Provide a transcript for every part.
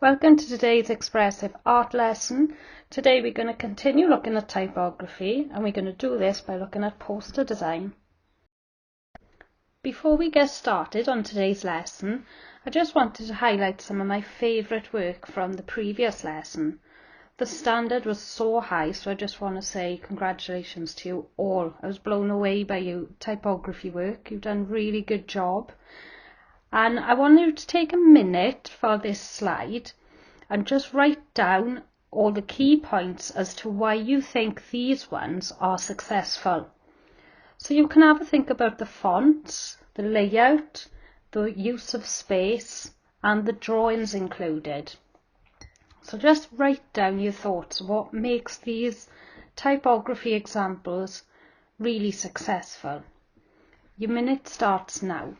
Welcome to today's expressive art lesson. Today we're going to continue looking at typography, and we're going to do this by looking at poster design. Before we get started on today's lesson, I just wanted to highlight some of my favourite work from the previous lesson. The standard was so high, so I just want to say congratulations to you all. I was blown away by your typography work. You've done a really good job. And I want you to take a minute for this slide and just write down all the key points as to why you think these ones are successful. So you can have a think about the fonts, the layout, the use of space, and the drawings included. So just write down your thoughts, what makes these typography examples really successful. Your minute starts now.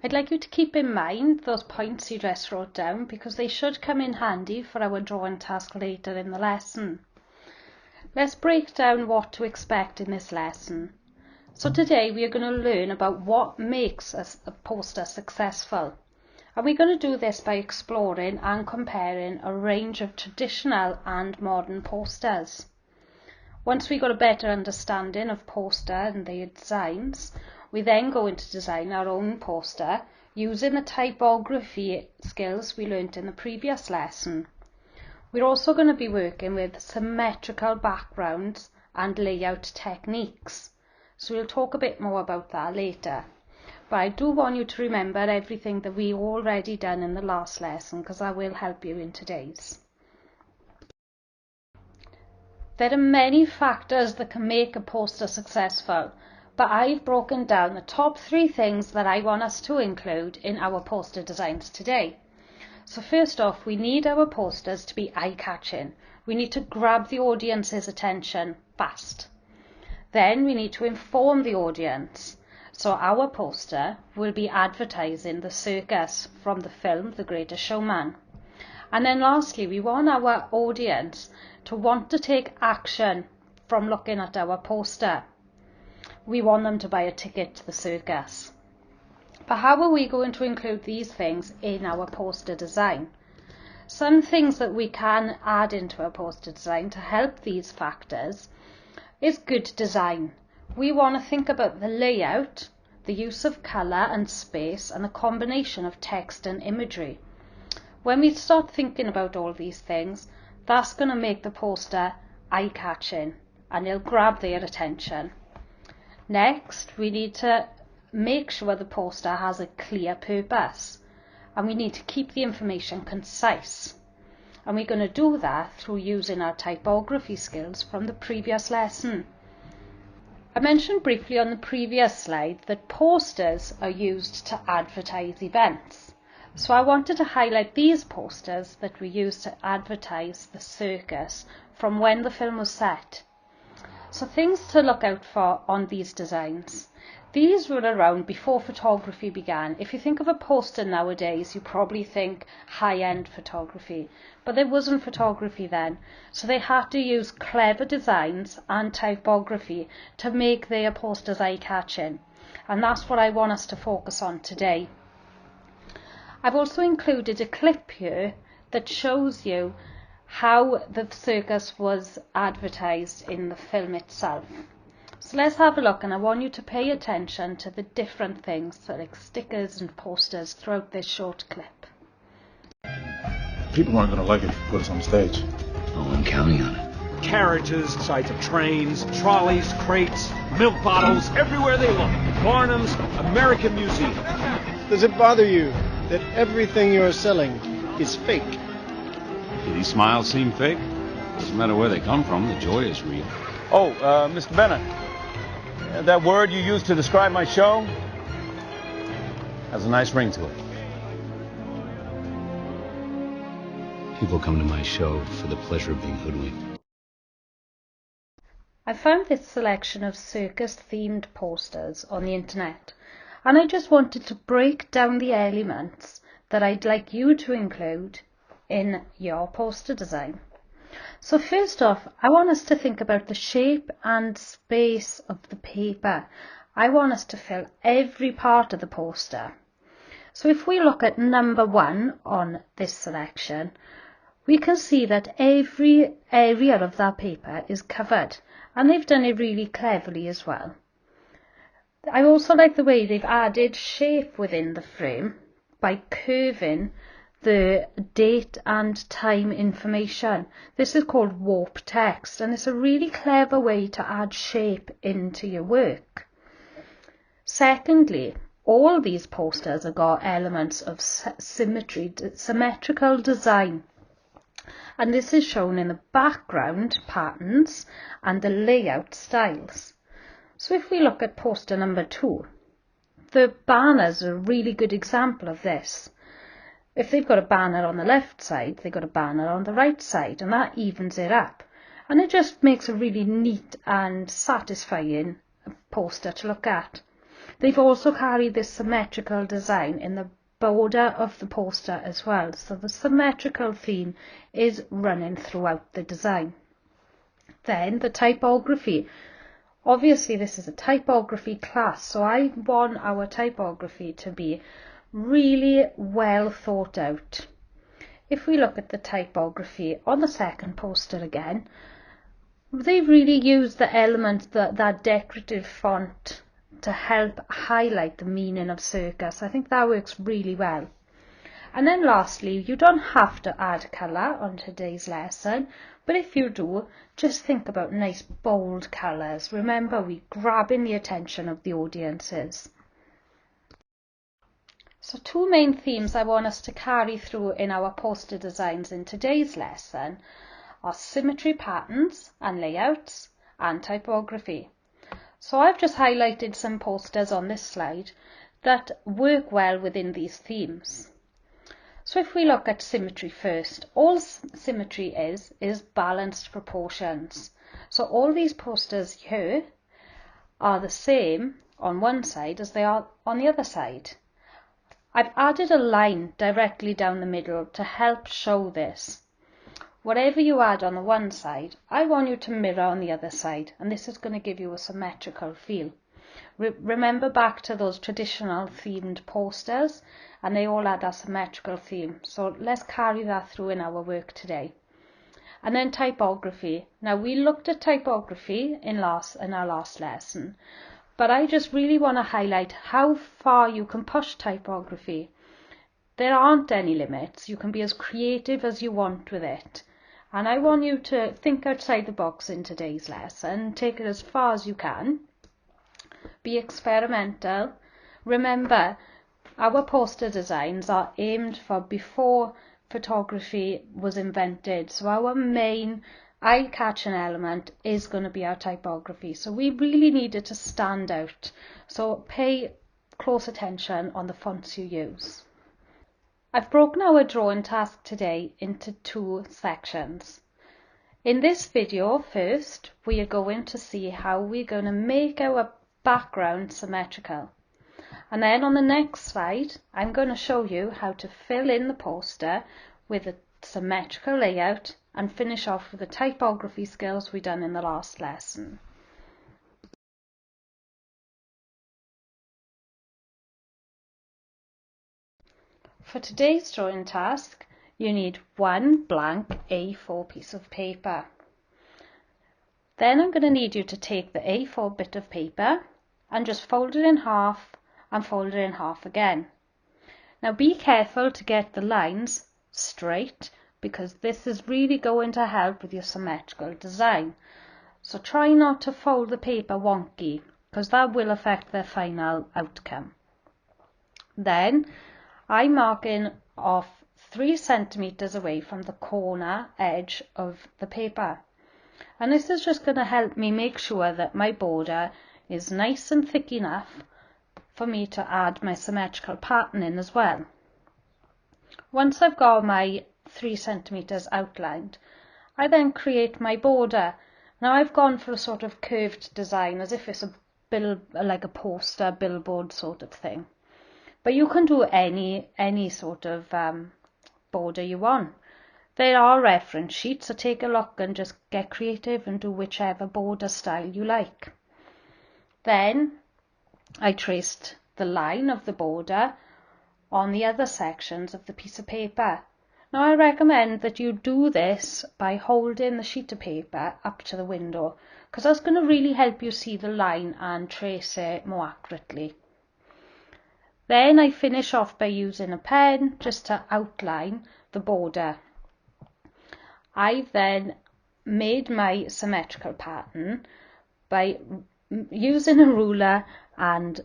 I'd like you to keep in mind those points you just wrote down because they should come in handy for our drawing task later in the lesson. Let's break down what to expect in this lesson. So today we are going to learn about what makes a poster successful. And we're going to do this by exploring and comparing a range of traditional and modern posters. Once we got a better understanding of poster and their designs, we then go into design our own poster using the typography skills we learnt in the previous lesson. We're also going to be working with symmetrical backgrounds and layout techniques. So we'll talk a bit more about that later. But I do want you to remember everything that we already done in the last lesson because that will help you in today's. There are many factors that can make a poster successful, but I've broken down the top 3 things that I want us to include in our poster designs today. So first off, we need our posters to be eye-catching. We need to grab the audience's attention fast. Then we need to inform the audience. So our poster will be advertising the circus from the film The Greatest Showman. And then lastly, we want our audience to want to take action from looking at our poster. We want them to buy a ticket to the circus. But how are we going to include these things in our poster design? Some things that we can add into our poster design to help these factors is good design. We want to think about the layout, the use of colour and space, and the combination of text and imagery. When we start thinking about all these things, that's going to make the poster eye-catching and it'll grab their attention. Next, we need to make sure the poster has a clear purpose and we need to keep the information concise. And we're going to do that through using our typography skills from the previous lesson. I mentioned briefly on the previous slide that posters are used to advertise events. So I wanted to highlight these posters that we used to advertise the circus from when the film was set. So things to look out for on these designs. These were around before photography began. If you think of a poster nowadays, you probably think high-end photography, but there wasn't photography then. So they had to use clever designs and typography to make their posters eye-catching. And that's what I want us to focus on today. I've also included a clip here that shows you how the circus was advertised in the film itself. So let's have a look, and I want you to pay attention to the different things, so like stickers and posters, throughout this short clip. People aren't going to like it if you put us on stage. Oh, I'm counting on it. Carriages, sides of trains, trolleys, crates, milk bottles, everywhere they look. Barnum's American Museum. Does it bother you that everything you're selling is fake? Do these smiles seem fake? Doesn't matter where they come from, the joy is real. Oh, Mr. Bennett, that word you used to describe my show has a nice ring to it. People come to my show for the pleasure of being hoodwinked. I found this selection of circus-themed posters on the internet, and I just wanted to break down the elements that I'd like you to include in your poster design. So first off, I want us to think about the shape and space of the paper. I want us to fill every part of the poster. So if we look at number 1 on this selection, we can see that every area of that paper is covered, and they've done it really cleverly as well. I also like the way they've added shape within the frame by curving the date and time information. This is called warp text, and it's a really clever way to add shape into your work. Secondly, all these posters have got elements of symmetrical design, and this is shown in the background patterns and the layout styles. So if we look at poster number 2, the banners are a really good example of this. If they've got a banner on the left side, they've got a banner on the right side, and that evens it up. And it just makes a really neat and satisfying poster to look at. They've also carried this symmetrical design in the border of the poster as well, so the symmetrical theme is running throughout the design. Then the typography. Obviously this is a typography class, so I want our typography to be really well thought out. If we look at the typography on the second poster again, they've really used the elements, that decorative font, to help highlight the meaning of circus. I think that works really well. And then lastly, you don't have to add colour on today's lesson, but if you do, just think about nice bold colours. Remember, we're grabbing the attention of the audiences. So 2 main themes I want us to carry through in our poster designs in today's lesson are symmetry patterns and layouts and typography. So I've just highlighted some posters on this slide that work well within these themes. So if we look at symmetry first, all symmetry is balanced proportions. So all these posters here are the same on one side as they are on the other side. I've added a line directly down the middle to help show this. Whatever you add on the one side, I want you to mirror on the other side, and this is going to give you a symmetrical feel. Remember back to those traditional themed posters, and they all had that symmetrical theme. So let's carry that through in our work today. And then typography. Now we looked at typography in our last lesson, but I just really want to highlight how far you can push typography. There aren't any limits. You can be as creative as you want with it. And I want you to think outside the box in today's lesson, take it as far as you can. Be experimental. Remember, our poster designs are aimed for before photography was invented. So our main eye-catching element is going to be our typography. So we really need it to stand out. So pay close attention on the fonts you use. I've broken our drawing task today into 2 sections. In this video, first, we are going to see how we're going to make our background symmetrical. And then on the next slide, I'm going to show you how to fill in the poster with a symmetrical layout and finish off with the typography skills we done in the last lesson. For today's drawing task, you need one blank A4 piece of paper. Then I'm going to need you to take the A4 bit of paper and just fold it in half and fold it in half again. Now be careful to get the lines straight, because this is really going to help with your symmetrical design. So try not to fold the paper wonky, because that will affect the final outcome. Then I'm marking off 3 centimeters away from the corner edge of the paper. And this is just going to help me make sure that my border is nice and thick enough for me to add my symmetrical pattern in as well. Once I've got my 3 centimeters outlined, I then create my border. Now I've gone for a sort of curved design, as if it's like a poster, billboard sort of thing. But you can do any sort of border you want. There are reference sheets, so take a look and just get creative and do whichever border style you like. Then I traced the line of the border on the other sections of the piece of paper. Now I recommend that you do this by holding the sheet of paper up to the window, because that's going to really help you see the line and trace it more accurately. Then I finish off by using a pen just to outline the border. I've then made my symmetrical pattern by using a ruler and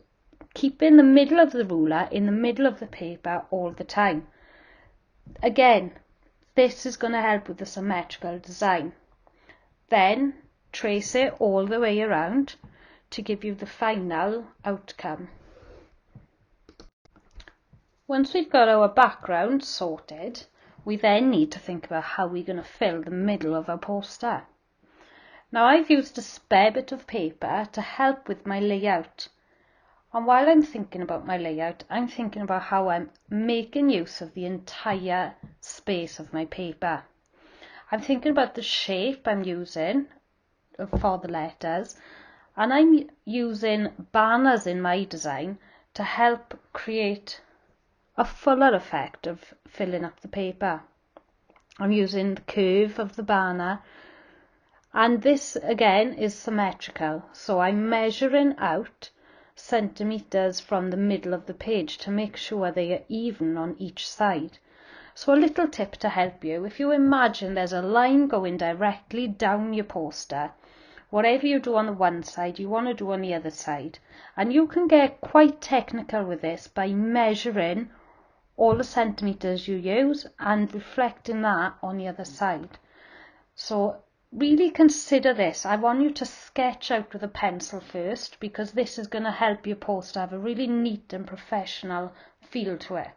keeping the middle of the ruler in the middle of the paper all the time. Again, this is going to help with the symmetrical design. Then trace it all the way around to give you the final outcome. Once we've got our background sorted, we then need to think about how we're going to fill the middle of our poster. Now I've used a spare bit of paper to help with my layout. And while I'm thinking about my layout, I'm thinking about how I'm making use of the entire space of my paper. I'm thinking about the shape I'm using for the letters, and I'm using banners in my design to help create a fuller effect of filling up the paper. I'm using the curve of the banner, and this again is symmetrical, so I'm measuring out centimeters from the middle of the page to make sure they are even on each side. So a little tip to help you: if you imagine there's a line going directly down your poster, whatever you do on the one side you want to do on the other side, and you can get quite technical with this by measuring all the centimeters you use and reflecting that on the other side. So really consider this. I want you to sketch out with a pencil first, because this is going to help your poster have a really neat and professional feel to it.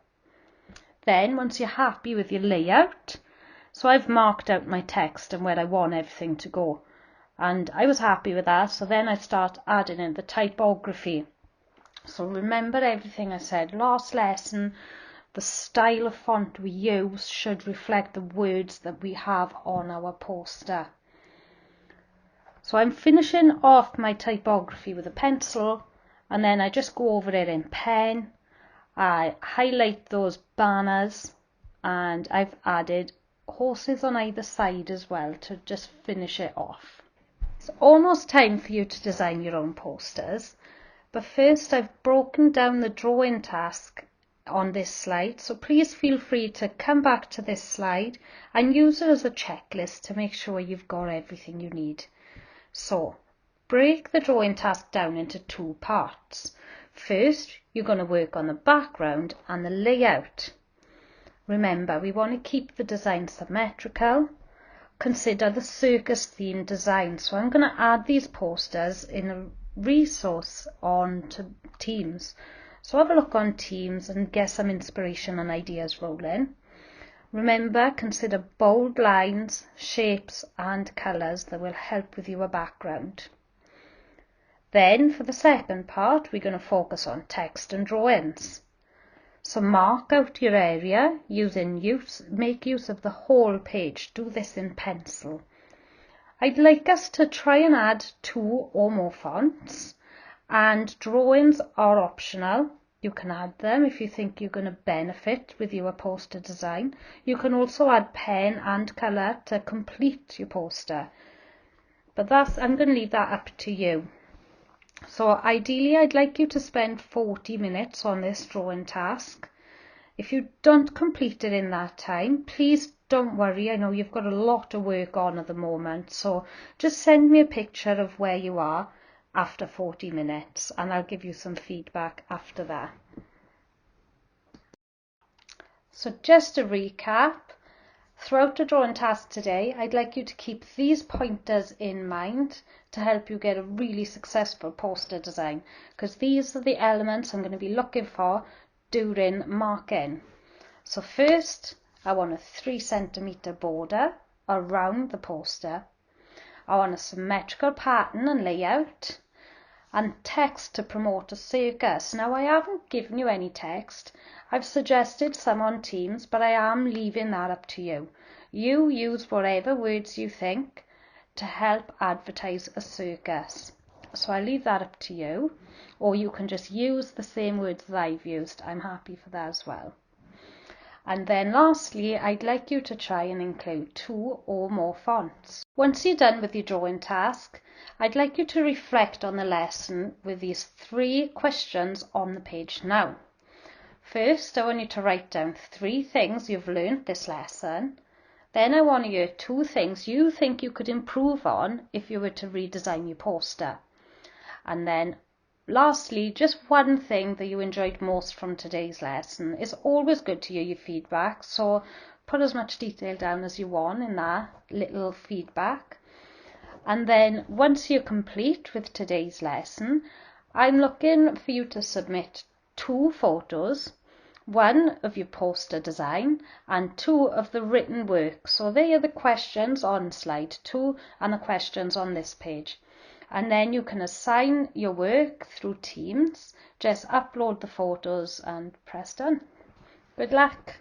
Then once you're happy with your layout, so I've marked out my text and where I want everything to go, and I was happy with that, so then I start adding in the typography. So remember everything I said last lesson. The style of font we use should reflect the words that we have on our poster. So I'm finishing off my typography with a pencil, and then I just go over it in pen. I highlight those banners, and I've added horses on either side as well to just finish it off. It's almost time for you to design your own posters, but first I've broken down the drawing task on this slide, so please feel free to come back to this slide and use it as a checklist to make sure you've got everything you need. So break the drawing task down into 2 parts. First, you're going to work on the background and the layout. Remember, we want to keep the design symmetrical. Consider the circus themed design. So I'm going to add these posters in a resource on to Teams. So have a look on Teams and get some inspiration and ideas rolling. Remember, consider bold lines, shapes and colours that will help with your background. Then for the second part, we're going to focus on text and drawings. So mark out your area make use of the whole page. Do this in pencil. I'd like us to try and add 2 or more fonts, and drawings are optional. You can add them if you think you're going to benefit with your poster design. You can also add pen and colour to complete your poster. But I'm going to leave that up to you. So ideally I'd like you to spend 40 minutes on this drawing task. If you don't complete it in that time, please don't worry. I know you've got a lot of work on at the moment, so just send me a picture of where you are after 40 minutes and I'll give you some feedback after that. So just to recap, throughout the drawing task today, I'd like you to keep these pointers in mind to help you get a really successful poster design, because these are the elements I'm going to be looking for during marking. So first, I want a 3 cm border around the poster. I want a symmetrical pattern and layout, and text to promote a circus. Now I haven't given you any text. I've suggested some on Teams, but I am leaving that up to you. You use whatever words you think to help advertise a circus. So I leave that up to you, or you can just use the same words that I've used. I'm happy for that as well. And then lastly, I'd like you to try and include 2 or more fonts. Once you're done with your drawing task, I'd like you to reflect on the lesson with these 3 questions on the page now. First, I want you to write down 3 things you've learned this lesson. Then I want to hear 2 things you think you could improve on if you were to redesign your poster. And then lastly, just 1 thing that you enjoyed most from today's lesson. It's always good to hear your feedback, so put as much detail down as you want in that little feedback. And then once you're complete with today's lesson, I'm looking for you to submit 2 photos, 1 of your poster design and 2 of the written work. So they are the questions on slide 2 and the questions on this page. And then you can assign your work through Teams. Just upload the photos and press done. Good luck.